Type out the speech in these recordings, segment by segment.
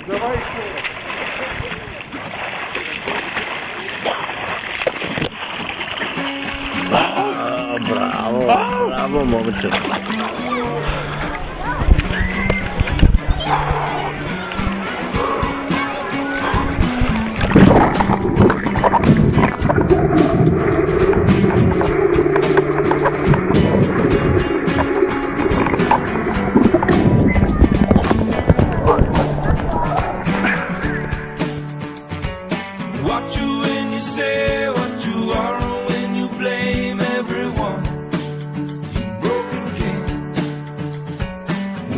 Давай еще раз. Bravo, bravo Momčo. What you when you say what you are and when you blame everyone. You broken king.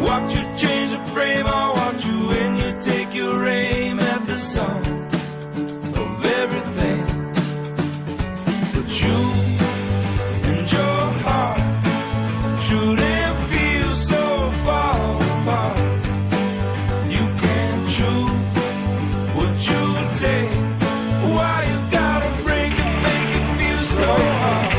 What you change the frame or what you when you take your aim at the sun of everything. But you and your heart shouldn't feel so far apart. You can't choose what you take. Why you gotta break and make it feel so hard?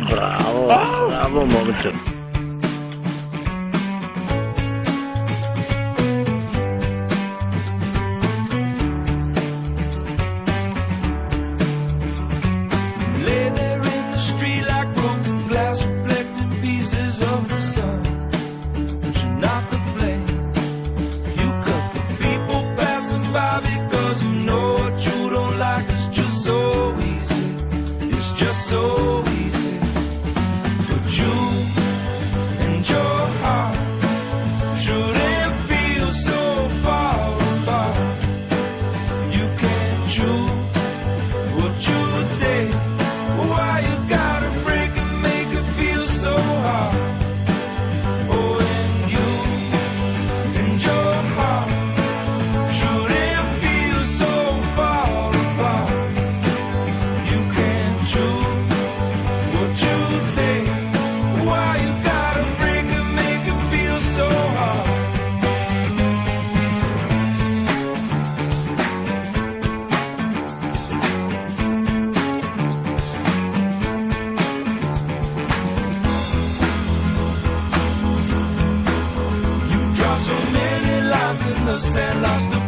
Bravo, bravo Momčo. Lay there in the street like broken glass, reflecting pieces of the sun. But you knock the flame. You cut the people passing by because you know what you don't like is just so easy. It's just so easy. But you and your heart shouldn't feel so far apart. You can't choose what you take. Why you gotta break and make it feel so hard? Oh, and you and your heart shouldn't feel so far apart. You can't choose what you take. Why you gotta break and make it feel so hard? You draw so many lines in the sand, lost the